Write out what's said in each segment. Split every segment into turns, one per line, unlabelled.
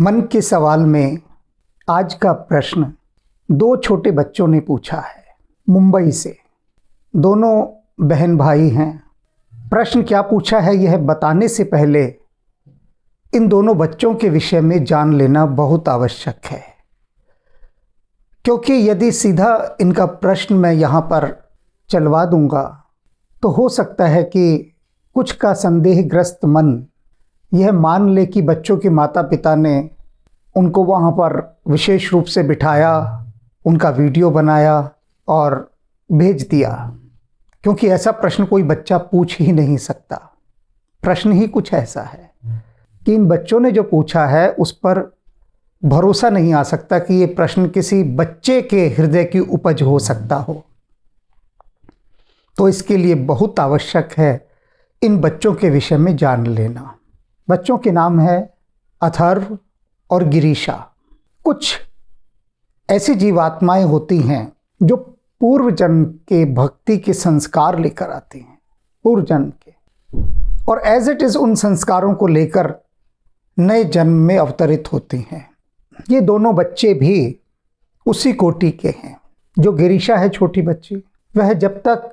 मन के सवाल में आज का प्रश्न दो छोटे बच्चों ने पूछा है, मुंबई से। दोनों बहन भाई हैं। प्रश्न क्या पूछा है यह बताने से पहले इन दोनों बच्चों के विषय में जान लेना बहुत आवश्यक है, क्योंकि यदि सीधा इनका प्रश्न मैं यहाँ पर चलवा दूँगा तो हो सकता है कि कुछ का संदेहग्रस्त मन यह मान ले कि बच्चों के माता पिता ने उनको वहाँ पर विशेष रूप से बिठाया, उनका वीडियो बनाया और भेज दिया, क्योंकि ऐसा प्रश्न कोई बच्चा पूछ ही नहीं सकता। प्रश्न ही कुछ ऐसा है कि इन बच्चों ने जो पूछा है उस पर भरोसा नहीं आ सकता कि ये प्रश्न किसी बच्चे के हृदय की उपज हो सकता हो। तो इसके लिए बहुत आवश्यक है इन बच्चों के विषय में जान लेना। बच्चों के नाम है अथर्व और गिरीशा। कुछ ऐसी जीवात्माएं होती हैं जो पूर्व जन्म के भक्ति के संस्कार लेकर आती हैं, पूर्व जन्म के, और एज इट इज़ उन संस्कारों को लेकर नए जन्म में अवतरित होती हैं। ये दोनों बच्चे भी उसी कोटि के हैं। जो गिरीशा है, छोटी बच्ची, वह जब तक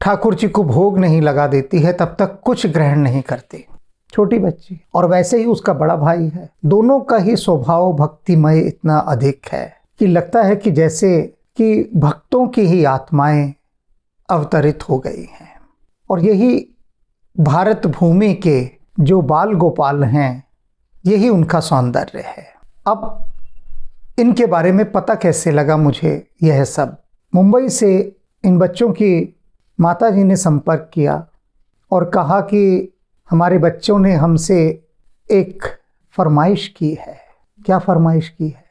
ठाकुर जी को भोग नहीं लगा देती है तब तक कुछ ग्रहण नहीं करती, छोटी बच्ची। और वैसे ही उसका बड़ा भाई है। दोनों का ही स्वभाव भक्तिमय इतना अधिक है कि लगता है कि जैसे कि भक्तों की ही आत्माएं अवतरित हो गई हैं। और यही भारत भूमि के जो बाल गोपाल हैं, यही उनका सौंदर्य है। अब इनके बारे में पता कैसे लगा मुझे यह सब? मुंबई से इन बच्चों की माताजी ने संपर्क किया और कहा कि हमारे बच्चों ने हमसे एक फरमाइश की है। क्या फरमाइश की है?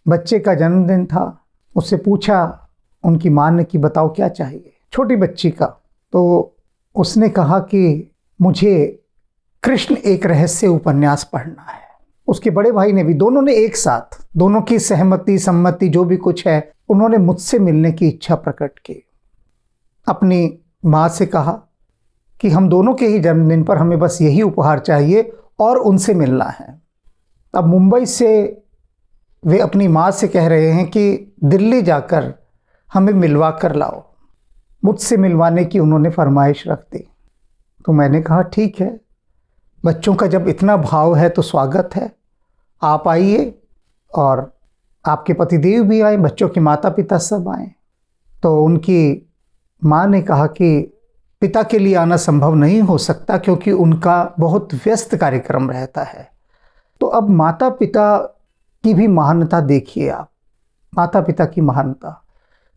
बच्चे का जन्मदिन था, उससे पूछा उनकी माँ ने कि बताओ क्या चाहिए, छोटी बच्ची का। तो उसने कहा कि मुझे कृष्ण एक रहस्य उपन्यास पढ़ना है। उसके बड़े भाई ने भी, दोनों ने एक साथ, दोनों की सहमति सम्मति जो भी कुछ है, उन्होंने मुझसे मिलने की इच्छा प्रकट की। अपनी माँ से कहा कि हम दोनों के ही जन्मदिन पर हमें बस यही उपहार चाहिए और उनसे मिलना है। अब मुंबई से वे अपनी माँ से कह रहे हैं कि दिल्ली जाकर हमें मिलवा कर लाओ। मुझसे मिलवाने की उन्होंने फरमाइश रख दी। तो मैंने कहा ठीक है, बच्चों का जब इतना भाव है तो स्वागत है, आप आइए। और आपके पतिदेव भी आए, बच्चों के माता पिता सब आए। तो उनकी माँ ने कहा कि पिता के लिए आना संभव नहीं हो सकता क्योंकि उनका बहुत व्यस्त कार्यक्रम रहता है। तो अब माता पिता की भी महानता देखिए आप, माता पिता की महानता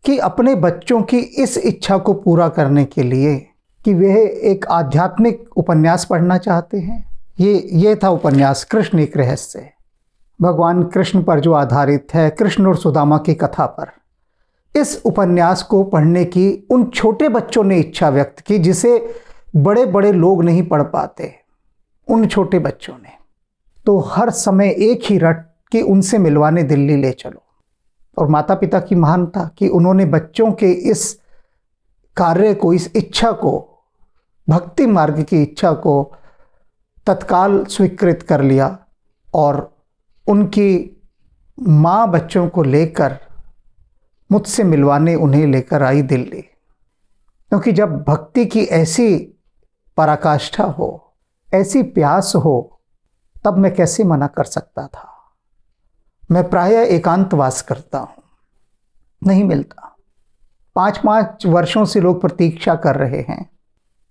कि अपने बच्चों की इस इच्छा को पूरा करने के लिए कि वे एक आध्यात्मिक उपन्यास पढ़ना चाहते हैं। ये था उपन्यास कृष्ण एक रहस्य, भगवान कृष्ण पर जो आधारित है, कृष्ण और सुदामा की कथा पर। इस उपन्यास को पढ़ने की उन छोटे बच्चों ने इच्छा व्यक्त की जिसे बड़े बड़े लोग नहीं पढ़ पाते, उन छोटे बच्चों ने। तो हर समय एक ही रट कि उनसे मिलवाने दिल्ली ले चलो। और माता पिता की महानता कि उन्होंने बच्चों के इस कार्य को, इस इच्छा को, भक्ति मार्ग की इच्छा को तत्काल स्वीकृत कर लिया। और उनकी माँ बच्चों को लेकर मुझसे मिलवाने उन्हें लेकर आई दिल्ली। क्योंकि जब भक्ति की ऐसी पराकाष्ठा हो, ऐसी प्यास हो, तब मैं कैसे मना कर सकता था। मैं प्रायः एकांतवास करता हूँ, नहीं मिलता। 5-5 वर्षों से लोग प्रतीक्षा कर रहे हैं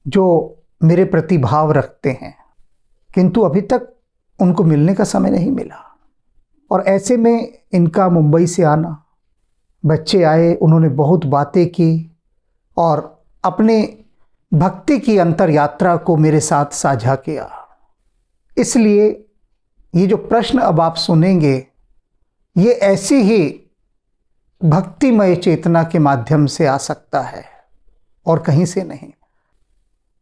जो मेरे प्रति भाव रखते हैं, किंतु अभी तक उनको मिलने का समय नहीं मिला। और ऐसे में इनका मुंबई से आना, बच्चे आए, उन्होंने बहुत बातें की और अपने भक्ति की अंतर यात्रा को मेरे साथ साझा किया। इसलिए ये जो प्रश्न अब आप सुनेंगे, ये ऐसी ही भक्तिमय चेतना के माध्यम से आ सकता है और कहीं से नहीं।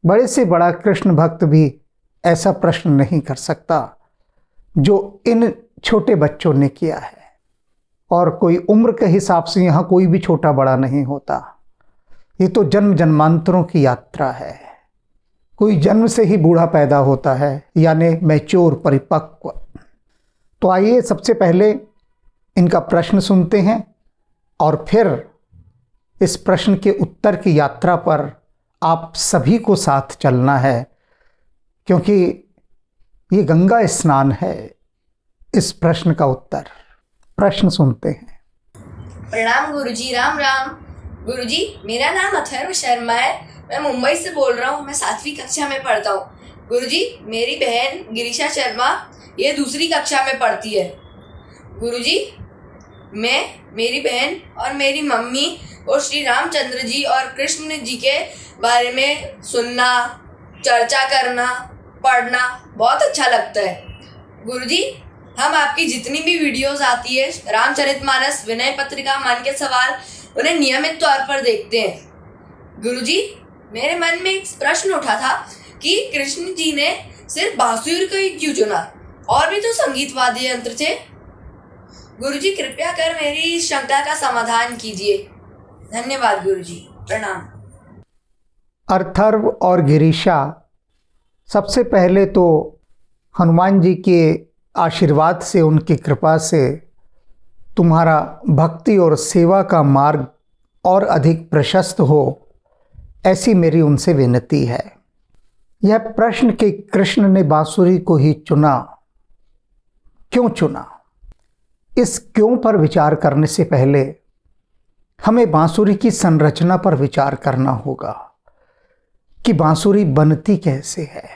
बड़े से बड़ा कृष्ण भक्त भी ऐसा प्रश्न नहीं कर सकता जो इन छोटे बच्चों ने किया है। और कोई उम्र के हिसाब से यहाँ कोई भी छोटा बड़ा नहीं होता। ये तो जन्म जन्मांतरों की यात्रा है। कोई जन्म से ही बूढ़ा पैदा होता है, यानी मैच्योर, परिपक्व। तो आइए सबसे पहले इनका प्रश्न सुनते हैं और फिर इस प्रश्न के उत्तर की यात्रा पर आप सभी को साथ चलना है, क्योंकि ये गंगा स्नान है इस प्रश्न का उत्तर। प्रश्न सुनते हैं।
प्रणाम गुरुजी। राम राम। गुरुजी, मेरा नाम अथर्व शर्मा है। मैं मुंबई से बोल रहा हूँ। मैं 7वीं कक्षा में पढ़ता हूँ। गुरुजी, मेरी बहन गिरीशा शर्मा ये 2री कक्षा में पढ़ती है। गुरुजी, मैं, मेरी बहन और मेरी मम्मी को श्री रामचंद्र जी और कृष्ण जी के बारे में सुनना, चर्चा करना, पढ़ना बहुत अच्छा लगता है। गुरुजी, हम आपकी जितनी भी वीडियोस आती है, रामचरितमानस, विनय पत्रिका, मन के सवाल, उन्हें नियमित तौर पर देखते हैं। गुरुजी, मेरे मन में एक प्रश्न उठा था कि कृष्ण जी ने सिर्फ बांसुरी को ही क्यों चुना, और भी तो संगीत वाद्य यंत्र थे। गुरुजी, कृपया कर मेरी इस शंका का समाधान कीजिए। धन्यवाद गुरुजी। प्रणाम।
अथर्व और गिरीशा, सबसे पहले तो हनुमान जी के आशीर्वाद से, उनकी कृपा से तुम्हारा भक्ति और सेवा का मार्ग और अधिक प्रशस्त हो, ऐसी मेरी उनसे विनती है। यह प्रश्न कि कृष्ण ने बांसुरी को ही चुना, क्यों चुना, इस क्यों पर विचार करने से पहले हमें बांसुरी की संरचना पर विचार करना होगा कि बांसुरी बनती कैसे है।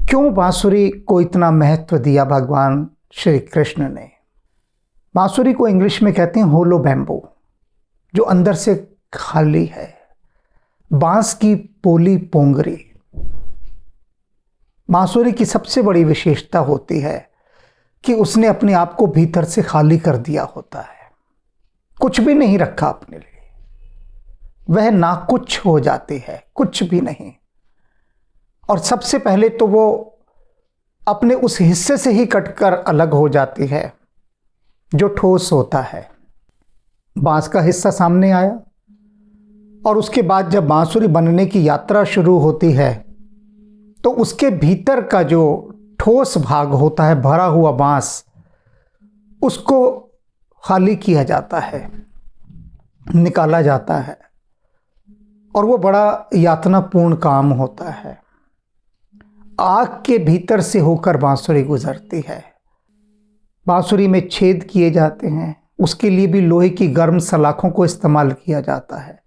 क्यों बांसुरी को इतना महत्व दिया भगवान श्री कृष्ण ने। बांसुरी को इंग्लिश में कहते हैं होलो बैम्बू, जो अंदर से खाली है। बांस की पोली पोंगरी। बांसुरी की सबसे बड़ी विशेषता होती है कि उसने अपने आप को भीतर से खाली कर दिया होता है, कुछ भी नहीं रखा अपने लिए। वह ना कुछ हो जाती है, कुछ भी नहीं। और सबसे पहले तो वो अपने उस हिस्से से ही कटकर अलग हो जाती है जो ठोस होता है। बांस का हिस्सा सामने आया और उसके बाद जब बांसुरी बनने की यात्रा शुरू होती है तो उसके भीतर का जो ठोस भाग होता है, भरा हुआ बांस, उसको खाली किया जाता है, निकाला जाता है, और वो बड़ा यातनापूर्ण काम होता है। आग के भीतर से होकर बांसुरी गुजरती है। बांसुरी में छेद किए जाते हैं, उसके लिए भी लोहे की गर्म सलाखों को इस्तेमाल किया जाता है,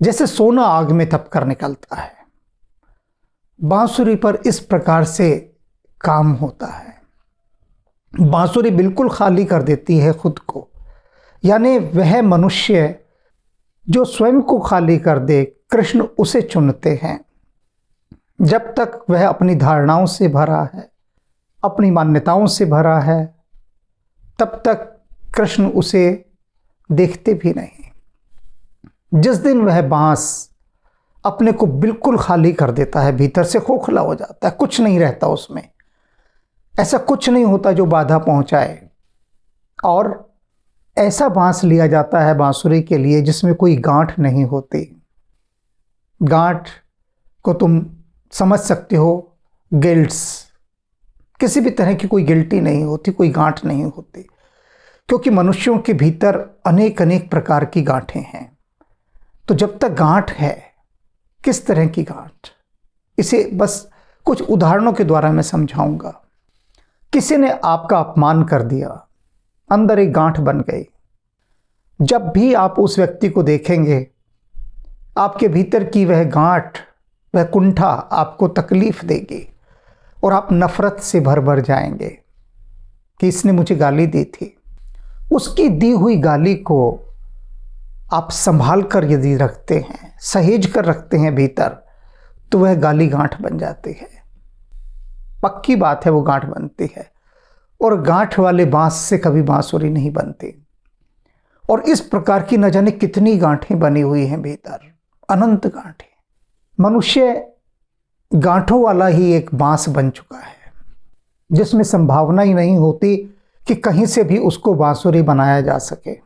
जैसे सोना आग में तपकर निकलता है। बांसुरी पर इस प्रकार से काम होता है। बांसुरी बिल्कुल खाली कर देती है खुद को, यानी वह मनुष्य जो स्वयं को खाली कर दे, कृष्ण उसे चुनते हैं। जब तक वह अपनी धारणाओं से भरा है, अपनी मान्यताओं से भरा है, तब तक कृष्ण उसे देखते भी नहीं। जिस दिन वह बांस अपने को बिल्कुल खाली कर देता है, भीतर से खोखला हो जाता है, कुछ नहीं रहता उसमें, ऐसा कुछ नहीं होता जो बाधा पहुंचाए, और ऐसा बांस लिया जाता है बांसुरी के लिए जिसमें कोई गांठ नहीं होती। गांठ को तुम समझ सकते हो, गिल्ट्स, किसी भी तरह की कोई गिल्टी नहीं होती, कोई गांठ नहीं होती, क्योंकि मनुष्यों के भीतर अनेक अनेक प्रकार की गांठें हैं। तो जब तक गांठ है, किस तरह की गांठ, इसे बस कुछ उदाहरणों के द्वारा मैं समझाऊंगा। किसी ने आपका अपमान कर दिया, अंदर एक गांठ बन गई। जब भी आप उस व्यक्ति को देखेंगे, आपके भीतर की वह गांठ, वह कुंठा आपको तकलीफ देगी और आप नफरत से भर भर जाएंगे कि इसने मुझे गाली दी थी। उसकी दी हुई गाली को आप संभाल कर यदि रखते हैं, सहेज कर रखते हैं भीतर, तो वह गाली गांठ बन जाती है। पक्की बात है, वो गांठ बनती है। और गांठ वाले बांस से कभी बांसुरी नहीं बनती। और इस प्रकार की न जाने कितनी गांठें बनी हुई हैं भीतर, अनंत गांठें। मनुष्य गांठों वाला ही एक बांस बन चुका है, जिसमें संभावना ही नहीं होती कि कहीं से भी उसको बांसुरी बनाया जा सके।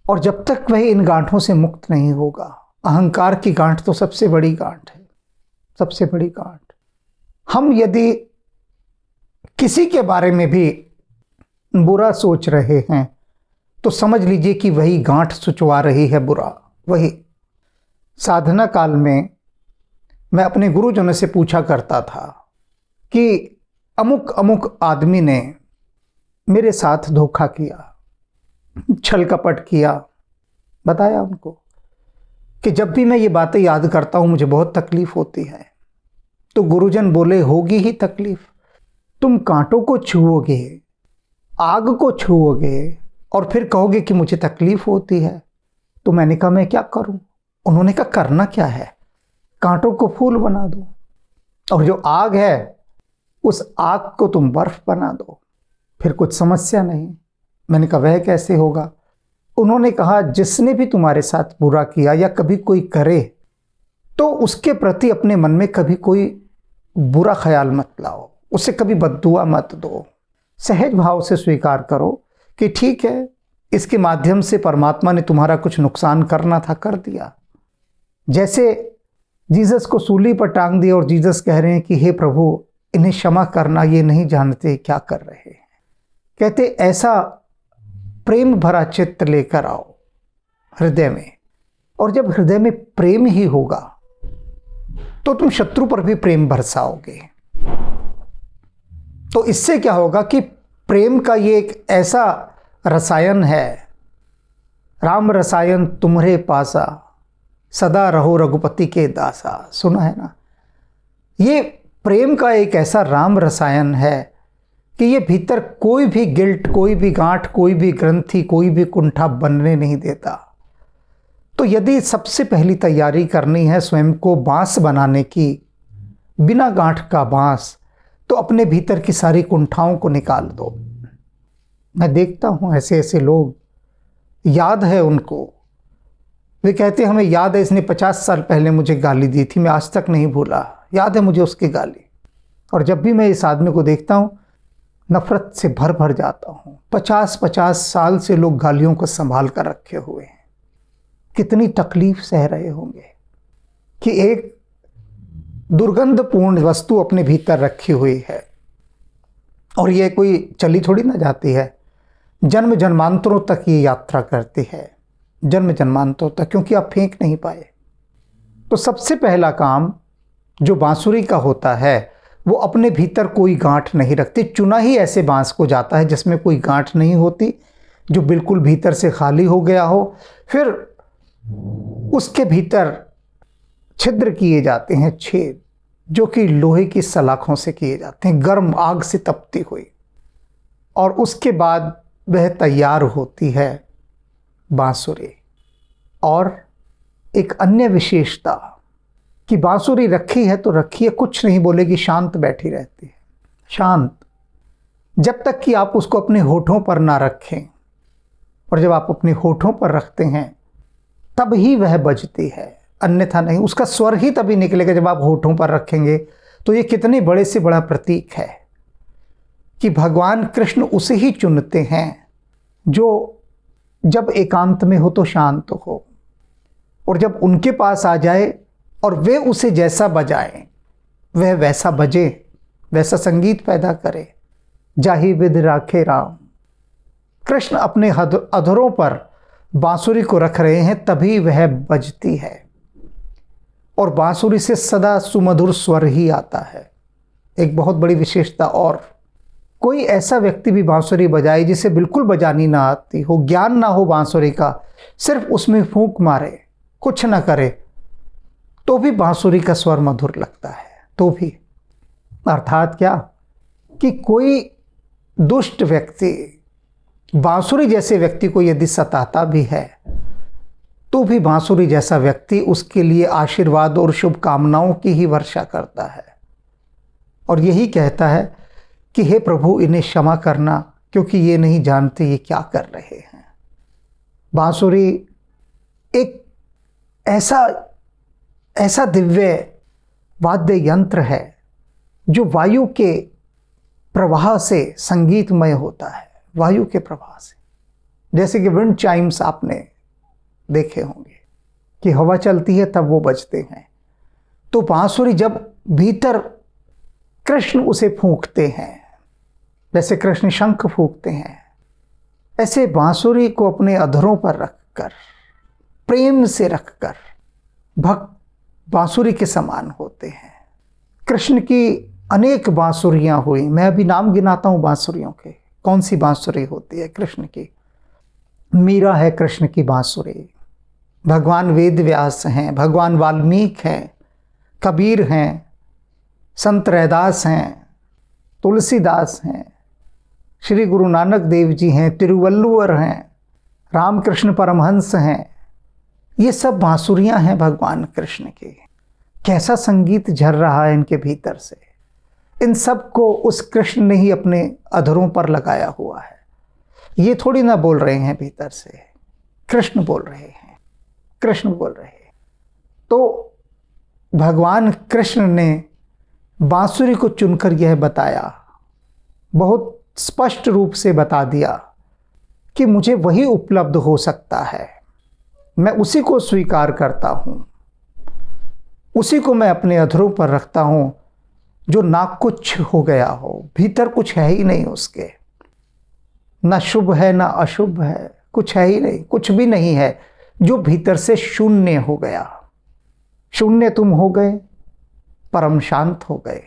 और जब तक वह इन गांठों से मुक्त नहीं होगा, अहंकार की गांठ तो सबसे बड़ी गांठ है, सबसे बड़ी गांठ। हम यदि किसी के बारे में भी बुरा सोच रहे हैं तो समझ लीजिए कि वही गांठ सुचवा रही है बुरा। वही साधना काल में मैं अपने गुरुजनों से पूछा करता था कि अमुक अमुक आदमी ने मेरे साथ धोखा किया, छल कपट किया। बताया उनको कि जब भी मैं ये बातें याद करता हूँ मुझे बहुत तकलीफ होती है। तो गुरुजन बोले, होगी ही तकलीफ, तुम कांटों को छुओगे, आग को छुओगे और फिर कहोगे कि मुझे तकलीफ होती है। तो मैंने कहा मैं क्या करूं? उन्होंने कहा करना क्या है, कांटों को फूल बना दो और जो आग है उस आग को तुम बर्फ बना दो, फिर कुछ समस्या नहीं। मैंने कहा वह कैसे होगा? उन्होंने कहा जिसने भी तुम्हारे साथ बुरा किया या कभी कोई करे तो उसके प्रति अपने मन में कभी कोई बुरा ख्याल मत लाओ, उसे कभी बद्दुआ मत दो, सहज भाव से स्वीकार करो कि ठीक है, इसके माध्यम से परमात्मा ने तुम्हारा कुछ नुकसान करना था, कर दिया। जैसे जीसस को सूली पर टांग दिया और जीसस कह रहे हैं कि हे प्रभु इन्हें क्षमा करना, ये नहीं जानते क्या कर रहे हैं। कहते ऐसा प्रेम भरा चित्त लेकर आओ हृदय में, और जब हृदय में प्रेम ही होगा तो तुम शत्रु पर भी प्रेम बरसाओगे। तो इससे क्या होगा कि प्रेम का ये एक ऐसा रसायन है, राम रसायन तुम्हारे पासा, सदा रहो रघुपति के दासा। सुना है ना? ये प्रेम का एक ऐसा राम रसायन है कि ये भीतर कोई भी गिल्ट, कोई भी गांठ, कोई भी ग्रंथि, कोई भी कुंठा बनने नहीं देता। तो यदि सबसे पहली तैयारी करनी है स्वयं को बांस बनाने की, बिना गांठ का बांस, तो अपने भीतर की सारी कुंठाओं को निकाल दो। मैं देखता हूँ ऐसे ऐसे लोग, याद है उनको, वे कहते हमें याद है इसने 50 साल पहले मुझे गाली दी थी, मैं आज तक नहीं भूला, याद है मुझे उसकी गाली। और जब भी मैं इस आदमी को देखता हूँ नफरत से भर भर जाता हूँ। 50-50 साल से लोग गालियों को संभाल कर रखे हुए हैं, कितनी तकलीफ सह रहे होंगे कि एक दुर्गंधपूर्ण वस्तु अपने भीतर रखी हुई है और ये कोई चली थोड़ी ना जाती है, जन्म जन्मांतरों तक ये यात्रा करती है, जन्म जन्मांतरों तक, क्योंकि आप फेंक नहीं पाए। तो सबसे पहला काम जो बांसुरी का होता है वो अपने भीतर कोई गांठ नहीं रखती। चुना ही ऐसे बांस को जाता है जिसमें कोई गांठ नहीं होती, जो बिल्कुल भीतर से खाली हो गया हो। फिर उसके भीतर छिद्र किए जाते हैं, छेद, जो कि लोहे की सलाखों से किए जाते हैं, गर्म आग से तपती हुई, और उसके बाद वह तैयार होती है बांसुरी। और एक अन्य विशेषता कि बांसुरी रखी है तो रखी है, कुछ नहीं बोलेगी, शांत बैठी रहती है, शांत, जब तक कि आप उसको अपने होठों पर ना रखें। और जब आप अपने होठों पर रखते हैं तब ही वह बजती है, अन्यथा नहीं। उसका स्वर ही तभी निकलेगा जब आप होठों पर रखेंगे। तो ये कितने बड़े से बड़ा प्रतीक है कि भगवान कृष्ण उसे ही चुनते हैं जो जब एकांत में हो तो शांत हो, और जब उनके पास आ जाए और वे उसे जैसा बजाएं वह वैसा बजे, वैसा संगीत पैदा करे। जाहि विधि राखे राम। कृष्ण अपने अधरों पर बांसुरी को रख रहे हैं तभी वह बजती है, और बांसुरी से सदा सुमधुर स्वर ही आता है। एक बहुत बड़ी विशेषता, और कोई ऐसा व्यक्ति भी बांसुरी बजाए जिसे बिल्कुल बजानी ना आती हो, ज्ञान ना हो बांसुरी का, सिर्फ उसमें फूंक मारे, कुछ ना करे, तो भी बांसुरी का स्वर मधुर लगता है। तो भी अर्थात क्या कि कोई दुष्ट व्यक्ति बांसुरी जैसे व्यक्ति को यदि सताता भी है तो भी बांसुरी जैसा व्यक्ति उसके लिए आशीर्वाद और शुभकामनाओं की ही वर्षा करता है, और यही कहता है कि हे प्रभु इन्हें क्षमा करना, क्योंकि ये नहीं जानते ये क्या कर रहे हैं। बांसुरी एक ऐसा दिव्य वाद्य यंत्र है जो वायु के प्रवाह से संगीतमय होता है, वायु के प्रवाह से। जैसे कि विंड चाइम्स आपने देखे होंगे कि हवा चलती है तब वो बजते हैं। तो बांसुरी जब भीतर कृष्ण उसे फूंकते हैं जैसे कृष्ण शंख फूंकते हैं, ऐसे बांसुरी को अपने अधरों पर रखकर, प्रेम से रखकर भक्त बांसुरी के समान होते हैं। कृष्ण की अनेक बांसुरियां हुई, मैं अभी नाम गिनाता हूँ बांसुरियों के। कौन सी बांसुरी होती है कृष्ण की? मीरा है कृष्ण की बांसुरी, भगवान वेद व्यास हैं, भगवान वाल्मीकि हैं, कबीर हैं, संत रैदास हैं, तुलसीदास हैं, श्री गुरु नानक देव जी हैं, तिरुवल्लुवर हैं, रामकृष्ण परमहंस हैं। ये सब बांसुरियां हैं भगवान कृष्ण की। कैसा संगीत झर रहा है इनके भीतर से। इन सब को उस कृष्ण ने ही अपने अधरों पर लगाया हुआ है। ये थोड़ी ना बोल रहे हैं भीतर से, कृष्ण बोल रहे हैं, कृष्ण बोल रहे हैं। तो भगवान कृष्ण ने बांसुरी को चुनकर यह बताया, बहुत स्पष्ट रूप से बता दिया कि मुझे वही उपलब्ध हो सकता है, मैं उसी को स्वीकार करता हूँ, उसी को मैं अपने अधरों पर रखता हूँ, जो ना कुछ हो गया हो, भीतर कुछ है ही नहीं उसके, ना शुभ है ना अशुभ है, कुछ है ही नहीं, कुछ भी नहीं है, जो भीतर से शून्य हो गया। शून्य तुम हो गए, परम शांत हो गए।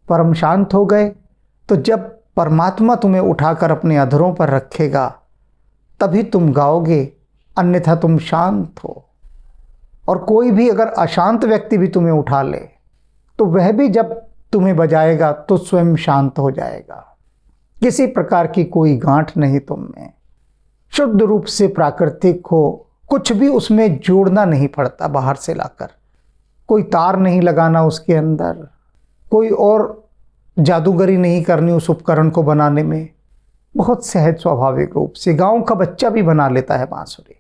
परम शांत हो गए तो जब परमात्मा तुम्हें उठाकर अपने अधरों पर रखेगा तभी तुम गाओगे, अन्यथा तुम शांत हो। और कोई भी अगर अशांत व्यक्ति भी तुम्हें उठा ले तो वह भी जब तुम्हें बजाएगा तो स्वयं शांत हो जाएगा। किसी प्रकार की कोई गांठ नहीं तुम में, शुद्ध रूप से प्राकृतिक हो, कुछ भी उसमें जोड़ना नहीं पड़ता बाहर से लाकर, कोई तार नहीं लगाना उसके अंदर, कोई और जादूगरी नहीं करनी उस उपकरण को बनाने में। बहुत सहज स्वाभाविक रूप से गांव का बच्चा भी बना लेता है बांसुरी।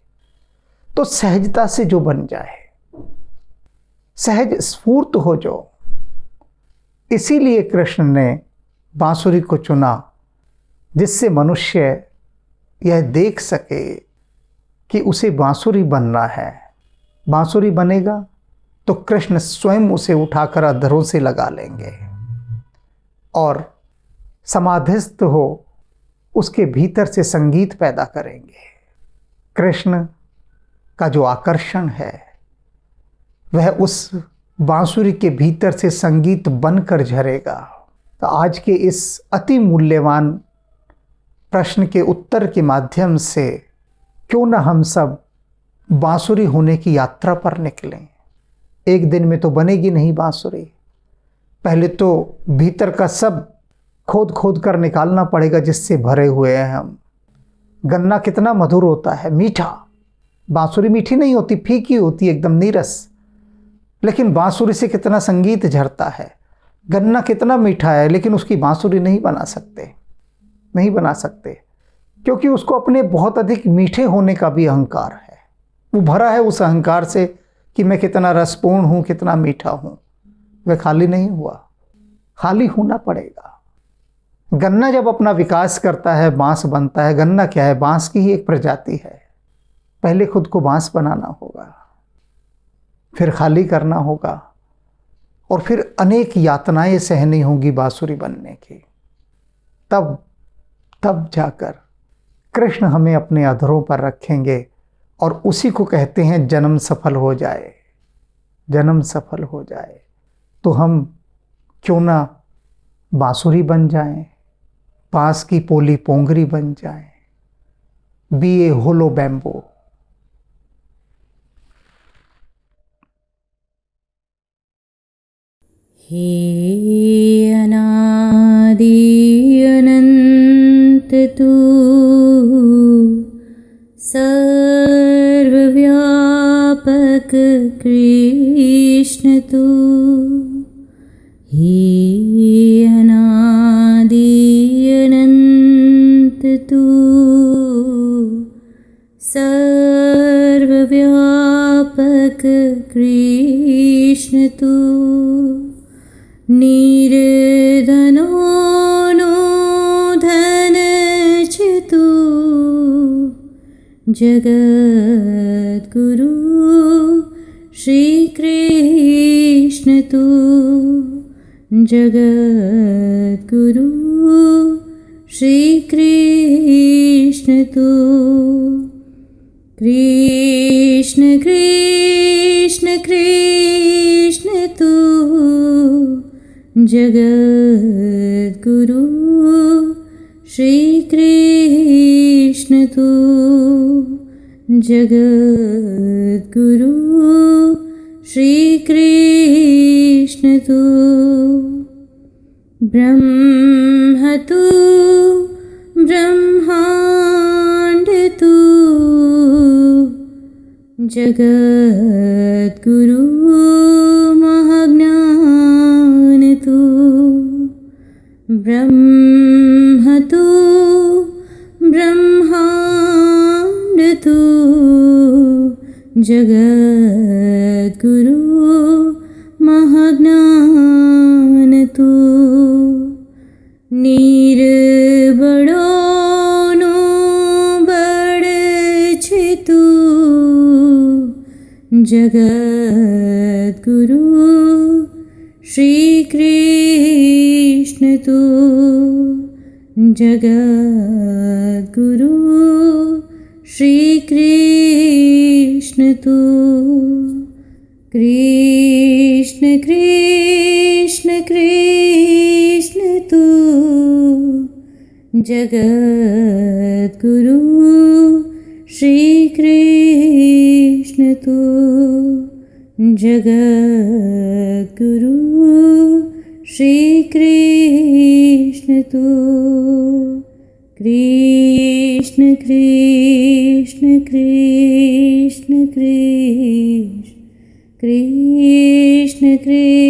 तो सहजता से जो बन जाए, सहज स्फूर्त हो जो, इसीलिए कृष्ण ने बांसुरी को चुना, जिससे मनुष्य यह देख सके कि उसे बांसुरी बनना है। बांसुरी बनेगा तो कृष्ण स्वयं उसे उठाकर अधरों से लगा लेंगे और समाधिस्थ हो उसके भीतर से संगीत पैदा करेंगे। कृष्ण का जो आकर्षण है वह उस बांसुरी के भीतर से संगीत बनकर झरेगा। तो आज के इस अति मूल्यवान प्रश्न के उत्तर के माध्यम से क्यों न हम सब बांसुरी होने की यात्रा पर निकलें। एक दिन में तो बनेगी नहीं बांसुरी, पहले तो भीतर का सब खोद खोद कर निकालना पड़ेगा जिससे भरे हुए हैं हम। गन्ना कितना मधुर होता है, मीठा। बांसुरी मीठी नहीं होती, फीकी होती है, एकदम नीरस। लेकिन बांसुरी से कितना संगीत झरता है। गन्ना कितना मीठा है लेकिन उसकी बांसुरी नहीं बना सकते, नहीं बना सकते, क्योंकि उसको अपने बहुत अधिक मीठे होने का भी अहंकार है। वो भरा है उस अहंकार से कि मैं कितना रसपूर्ण हूँ, कितना मीठा हूँ। वह खाली नहीं हुआ, खाली होना पड़ेगा। गन्ना जब अपना विकास करता है, बांस बनता है। गन्ना क्या है? बांस की ही एक प्रजाति है। पहले खुद को बांस बनाना होगा, फिर खाली करना होगा, और फिर अनेक यातनाएं सहनी होंगी बांसुरी बनने की। तब जाकर कृष्ण हमें अपने अधरों पर रखेंगे और उसी को कहते हैं जन्म सफल हो जाए। जन्म सफल हो जाए तो हम क्यों ना बांसुरी बन जाएं, बांस की पोली पोंगरी बन जाएं, बी ए होलो बैम्बो।
हे अनादि अनंत तू सर्वव्यापक कृष्ण तू, हे अनादि अनंत तू सर्वव्यापक कृष्ण तू, निर्धनो नो धन चितु जगद्गुरु श्री कृष्ण तू, जगद्गुरु श्री कृष्ण तू कृष्ण कृष्ण कृष्ण तू जगत गुरु श्री कृष्ण तू जगत गुरु श्री कृष्ण तू ब्रह्म तू ब्रह्मांड तू जगत गुरु महाज्ञान तू ब्रह्म तू ब्रह्मांड तू जगत गुरु महाज्ञान तू निर्बड़ो नो बड़ छे तू जगत गुरु श्री कृष्ण तू जगत गुरु श्री कृष्ण तू कृष्ण कृष्ण कृष्ण तू जगत गुरु श्री कृष्ण तू जगत गुरु श्री कृष्ण तू कृष्ण कृष्ण कृष्ण कृष्ण कृष्ण कृष्ण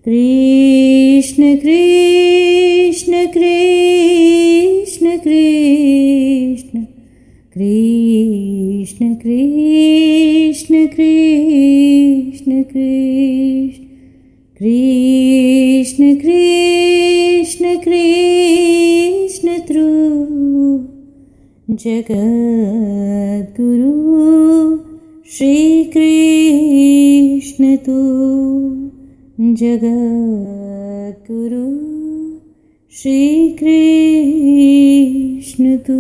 कृष्ण कृष्ण कृष्ण कृष्ण कृष्ण कृष्ण कृष्ण कृष्ण कृष्ण कृष्ण कृष्ण तू जगत गुरु श्री कृष्ण तू जगत गुरु श्री कृष्ण तू।